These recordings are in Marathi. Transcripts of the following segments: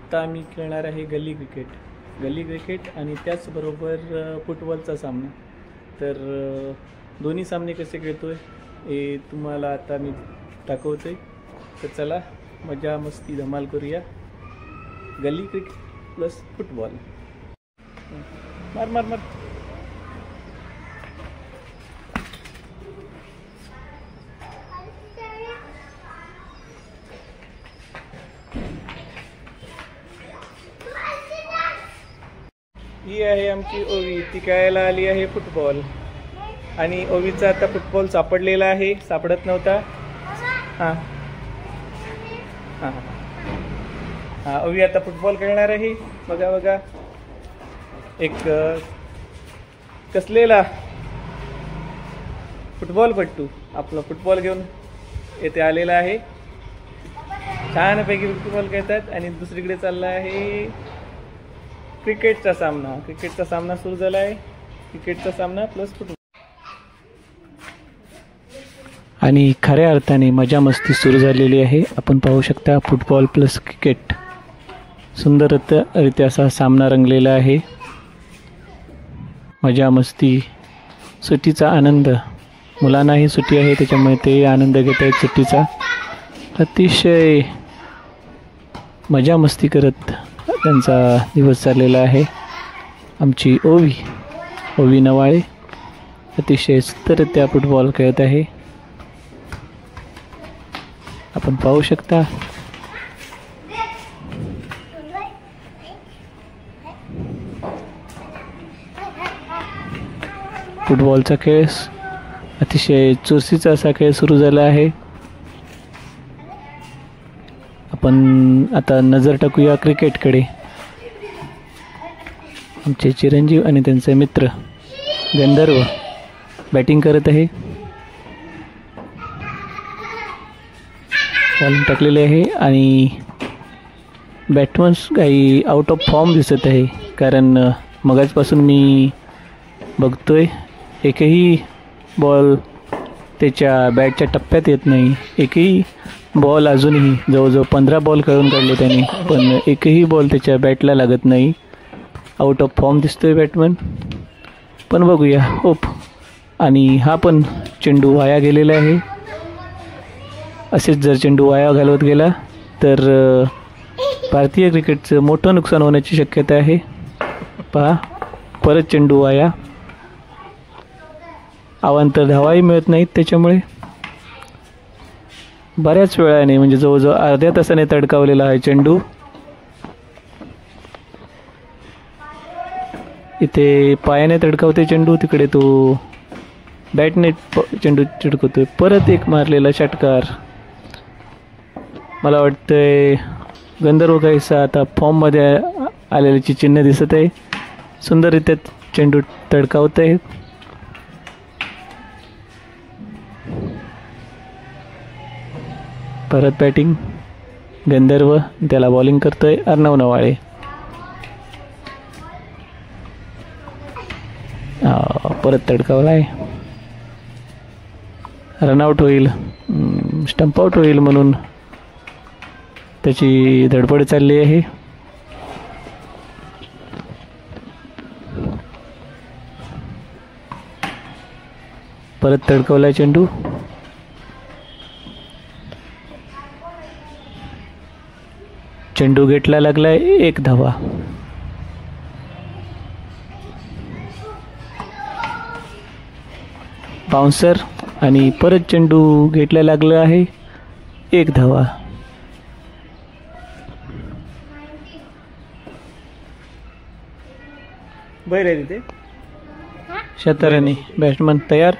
आत्ता आम्ही खेळणार आहे गल्ली क्रिकेट आणि त्याचबरोबर फुटबॉलचा सामना. तर दोन्ही सामने कसे खेळतो आहे हे तुम्हाला आता मी दाखवतो आहे. तर चला मजा मस्ती धमाल करूया. गल्ली क्रिकेट प्लस फुटबॉल. मार मार मार. ही आहे आमची ओवी. ती खेळायला आली आहे फुटबॉल आणि ओवीचा आता फुटबॉल सापडलेला आहे, सापडत नव्हता. हां हां हां ओवी आता फुटबॉल खेळणार आहे. बघा बघा एक कसलेला फुटबॉलपट्टू आपला फुटबॉल घेऊन येथे आलेला आहे. छानपैकी फुटबॉल खेळतात आणि दुसरीकडे चालला आहे क्रिकेटचा सामना सुरू झाला आहे. क्रिकेटचा सामना प्लस फुटबॉल आणि खऱ्या अर्थाने मजा मस्ती सुरू झालेली आहे. आपण पाहू शकता फुटबॉल प्लस क्रिकेट सुंदररित्या असा सामना रंगलेला आहे. मजा मस्ती सुट्टीचा आनंद, मुलांनाही सुट्टी आहे त्याच्यामुळे ते आनंद घेत आहेत सुट्टीचा. अतिशय मजा मस्ती करत त्यांचा दिवस चाललेला आहे. आमची ओवी नवाळे अतिशय सुंदररित्या फुटबॉल खेळत आहे. आपण पाहू शकता फुटबॉलचा खेळ अतिशय चुरशीचा असा खेळ सुरू झाला आहे. आपण आता नजर टाकूया क्रिकेटकडे. आमचे चिरंजीव आणि त्यांचे मित्र गंधर्व बॅटिंग करत आहे. बॉलिंग टाकलेले आहे आणि बॅट्समन्स काही आउट ऑफ फॉर्म दिसत आहे, कारण मगाचपासून मी बघतोय एकही बॉल त्याच्या बॅटच्या टप्प्यात येत नाही. एकही बॉल अजूनही जवळजवळ 15 बॉल खेळून काढले त्यांनी, पण एकही बॉल त्याच्या बॅटला लागत नाही. आउट ऑफ फॉर्म दिसतोय बॅटमन. पण बघूया होप. आणि हा पण चेंडू वाया गेलेला आहे. असेच जर चेंडू वाया घालवत गेला तर भारतीय क्रिकेटचं मोठं नुकसान होण्याची शक्यता आहे. पहा परत चेंडू वाया. अवांतर धावाही मिळत नाहीत त्याच्यामुळे. बऱ्याच वेळाने म्हणजे जवळजवळ अर्ध्या तासाने तडकावलेला आहे चेंडू. इथे पायाने तडकावते चेंडू, तिकडे तो बॅटने चेंडू चिडकवतोय. परत एक मारलेला षटकार. मला वाटतंय गंधर्व काहीसा आता फॉर्ममध्ये आलेल्याची चिन्ह दिसत आहे. सुंदररित्या चेंडू तडकावत आहे. परत बॅटिंग गंधर्व, त्याला बॉलिंग करतोय अर्णव नवाळे. परत तडकावला आहे. रनआउट होईल, स्टंप आउट होईल म्हणून त्याची धडपड चालली आहे. परत तडकवला चेंडू. चेंडू गेटला लागलाय. 1 धावा. बाउन्सर आणि परत चेंडू गेटला लागला आहे. 1 धावा. बैर आहे तिथे. शतरणी बॅट्समन तयार.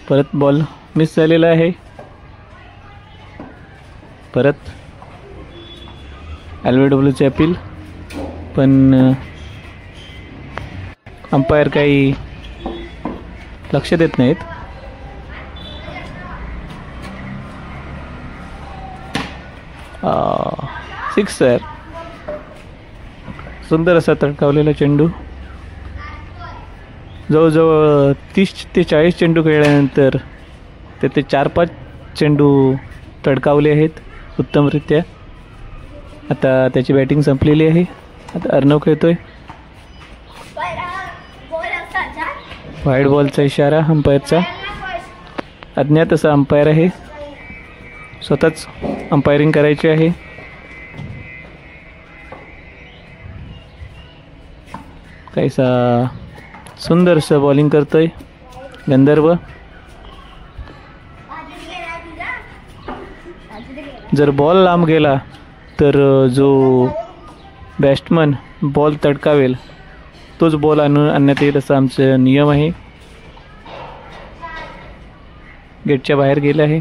परत बॉल मिस झालेला आहे. परत LBWचे अपील, पण अंपायर काही लक्ष देत नाहीत. सिक्सर. सुंदर असा तडकावलेला चेंडू. जवळजवळ 30 ते 40 चेंडू खेळल्यानंतर त्याचे 4-5 चेंडू तडकावले आहेत उत्तमरित्या. आता त्याची बॅटिंग संपलेली आहे. आता अर्णव खेळतोय. व्हाईट बॉलचा इशारा अंपायरचा. अज्ञात असा अंपायर आहे, स्वतःच अंपायरिंग करायची आहे. काहीसा सुंदरसं बॉलिंग करतोय गंधर्व. जर बॉल लांब गेला तर जो बॅट्समन बॉल तडकावेल तोच बॉल आणण्यात येईल असा आमचा नियम आहे. गेटच्या बाहेर गेला आहे,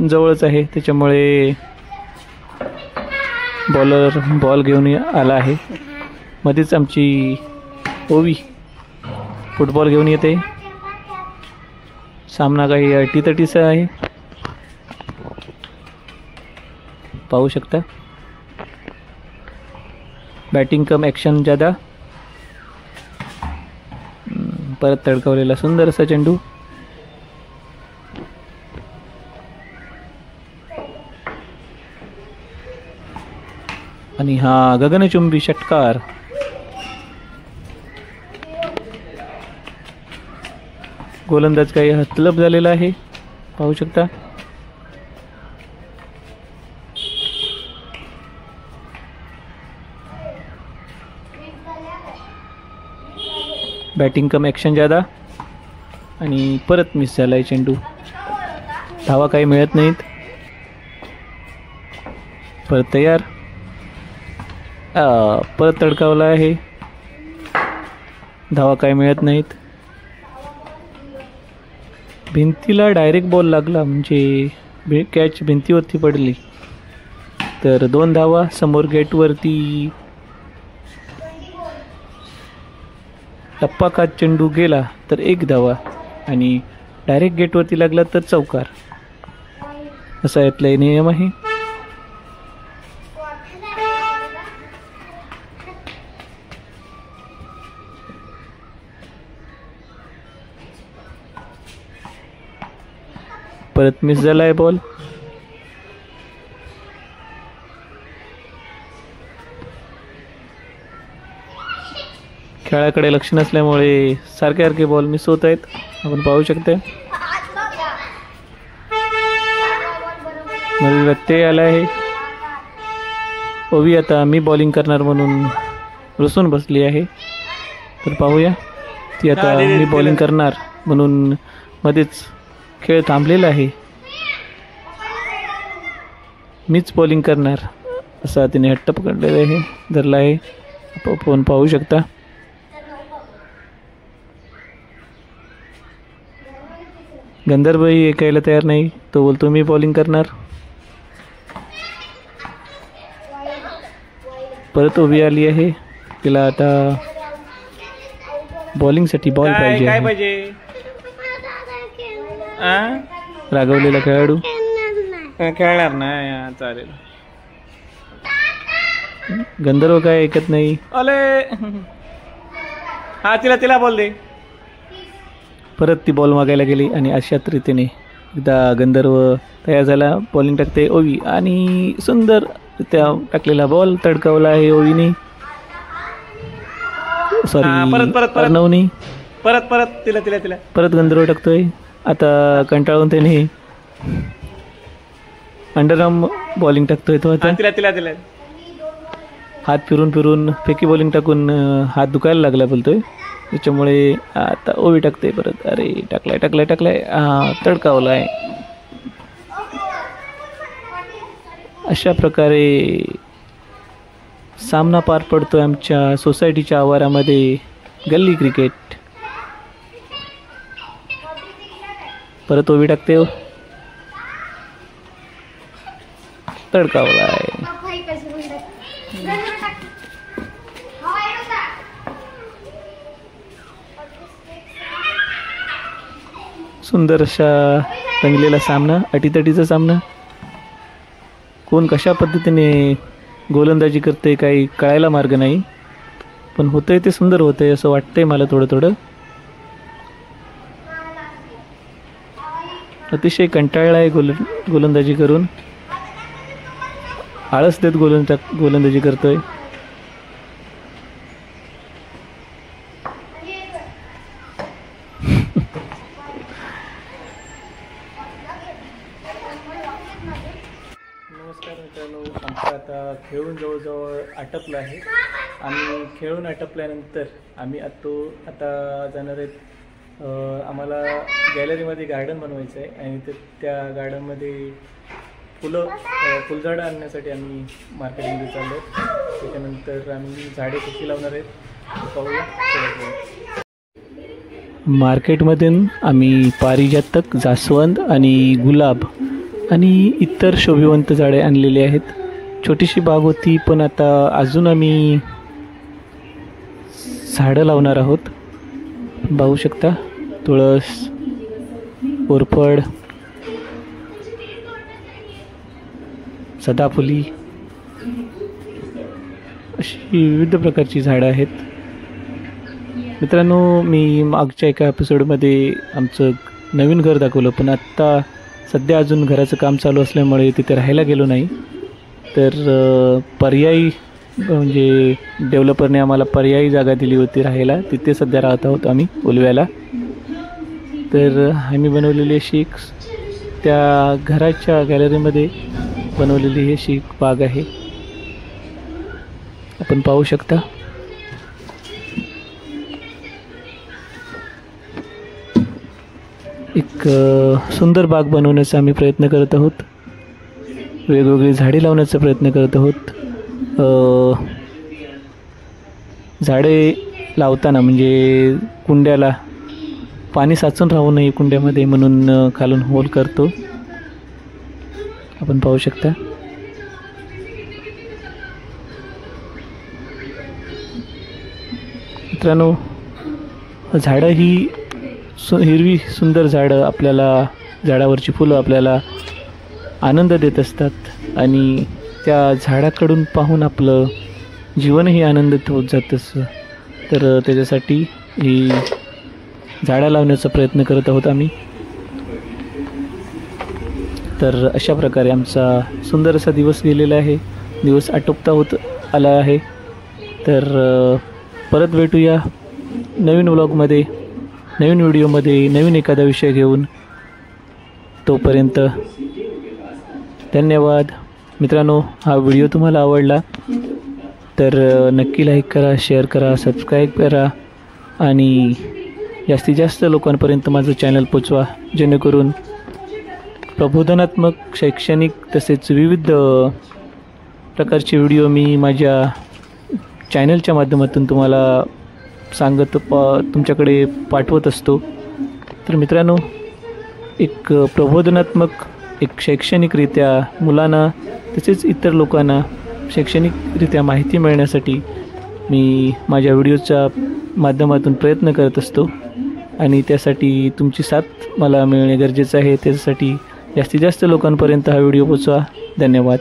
जवळच आहे, त्याच्यामुळे बॉलर बॉल घेऊन आला आहे. मध्येच आमची ओवी फुटबॉल घेऊन येते. सामना काही अटीतटीचा आहे, पाहू शकता. बॅटिंग कम ॲक्शन जादा. परत तडकावलेला सुंदर असा चेंडू. आणि हा गगनचुंबी षटकार. गोलंदाज काही हतलब झालेला आहे, पाहू शकता. बॅटिंग कम ॲक्शन जादा. आणि परत मिस झाला आहे चेंडू. धावा काही मिळत नाहीत. परत तयार. परत तडकावला आहे, धावा काही मिळत नाहीत. भिंतीला डायरेक्ट बॉल लागला, म्हणजे कॅच भिंतीवरती पडली तर 2 धावा. समोर गेटवरती टप्पा खात चेंडू गेला तर 1 धावा. आणि डायरेक्ट गेटवरती लागला तर चौकार, असा यातला नियम आहे. परत मिस झाला आहे बॉल. खेळाकडे लक्ष नसल्यामुळे सारखे बॉल मिस होत आहेत, आपण पाहू शकतो. मध्ये व्यत्यय आला आहे. ओवी आता मी बॉलिंग करणार म्हणून रुसून बसली आहे. तर पाहूया, ती आता मी बॉलिंग करणार म्हणून मध्येच खेळ थांबलेला आहे. मीच बॉलिंग करणार असा तिने हट्ट पकडलेला आहे, धरला आहे, आपण पाहू शकता. गंधर्वही ऐकायला तयार नाही, तो बोलतो मी बॉलिंग करणार. परत उभी आली आहे, तिला आता बॉलिंगसाठी बॉल पाहिजे. काय पाहिजे? रागवलेला खेळाडू खेळणार नाही, चालेल. गंधर्व काय ऐकत नाही. अले हा, तिला बोल दे. परत ती बॉल मागायला गेली आणि अशाच रीतीने एकदा गंधर्व तयार झाला. बॉलिंग टाकते ओवी आणि सुंदर त्या टाकलेला बॉल तडकावला आहे ओवीने. सॉरी, अर्णवनी. परत तिला परत गंधर्व टाकतोय. आता कंटाळून त्याने अंडरआर्म बॉलिंग टाकतोय तो. आता तिला हात फिरून फेकी बॉलिंग टाकून हात दुखायला लागला बोलतोय, त्याच्यामुळे आता ओवी टाकते परत. अरे टाकलाय तडकावलाय. अशा प्रकारे सामना पार पडतोय आमच्या सोसायटीच्या आवारामध्ये. गल्ली क्रिकेट. परत ओवी टाकते, तडकावलाय. सुंदर अशा रंगलेला सामना, अटीतटीचा सामना. कोण कशा पद्धतीने गोलंदाजी करते काही कळायला मार्ग नाही, पण होतंय ते सुंदर होतंय असं वाटतंय मला थोडं. अतिशय कंटाळला आहे गोलंदाजी करून. आळस देत गोलंदाजी करतोय. नमस्कार मित्रांनो, आमचं आता खेळून जवळजवळ आटपलं आहे. आम्ही खेळून आटपल्यानंतर आम्ही आता जाणार आहेत. आम्हाला गॅलरीमध्ये गार्डन बनवायचं आहे आणि त्या गार्डनमध्ये फुलझाडं आणण्यासाठी आम्ही मार्केटमध्ये चाललो. त्याच्यानंतर आम्ही झाडे कशी लावणार आहेत ते पाहूया. मार्केटमधून आम्ही पारिजातक, जास्वंद आणि गुलाब आणि इतर शोभिवंत झाडे आणलेली आहेत. छोटीशी बाग होती, पण आता अजून आम्ही झाडं लावणार आहोत. पाहू शकता, तुळस, कोरफड, सदाफुली अशी विविध प्रकारची झाडं आहेत. मित्रांनो, मी मागच्या एका एपिसोडमध्ये आमचं नवीन घर दाखवलं, पण आत्ता सध्या अजून घराचं काम चालू असल्यामुळे तिथे राहायला गेलो नाही. तर पर्यायी म्हणजे डेव्हलपरने आम्हाला पर्यायी जागा दिली होती राहायला, तिथे सध्या राहत आहोत आम्ही उलव्याला. तर आम्ही बनवलेली अशी त्या घराच्या गॅलरीमध्ये बनवलेली अशी बाग आहे, आपण पाहू शकता. एक सुंदर बाग बनवण्याचा आम्ही प्रयत्न करत आहोत. वेगवेगळी झाडे लावण्याचा प्रयत्न करत आहोत. झाडे लावताना म्हणजे कुंड्याला पाणी साचून राहू नये कुंड्यामध्ये, म्हणून खालून होल करतो, आपण पाहू शकता. मित्रांनो, झाडं ही हिरवी सुंदर झाडं आपल्याला, झाडावरची फुलं आपल्याला आनंद देत असतात आणि त्या झाडाकडून पाहून आपलं जीवनही आनंदित होत जात असतं. तर त्याच्यासाठी ही झाडं लावण्याचा प्रयत्न करत आहोत आम्ही. तर अशा प्रकारे आमचा सुंदर असा दिवस गेलेला आहे. दिवस आटोपता होत आला आहे. तर परत भेटूया नवीन व्लॉगमध्ये, नवीन व्हिडिओमध्ये, नवीन एखादा विषय घेऊन. तोपर्यंत धन्यवाद. मित्रांनो, हा व्हिडिओ तुम्हाला आवडला तर नक्की लाईक करा, शेअर करा, सबस्क्राईब करा आणि जास्तीत जास्त लोकांपर्यंत माझं चॅनल पोचवा, जेणेकरून प्रबोधनात्मक, शैक्षणिक तसेच विविध प्रकारचे व्हिडिओ मी माझ्या चॅनलच्या माध्यमातून तुम्हाला तुमच्याकडे पाठवत असतो. तर मित्रांनो, एक प्रबोधनात्मक, एक शैक्षणिकरित्या मुलांना तसेच इतर लोकांना शैक्षणिकरित्या माहिती मिळण्यासाठी मी माझ्या व्हिडिओच्या माध्यमातून प्रयत्न करत असतो आणि त्यासाठी तुमची साथ मला मिळणे गरजेचं आहे. त्याच्यासाठी जास्तीत जास्त लोकांपर्यंत हा व्हिडिओ पोचवा. धन्यवाद.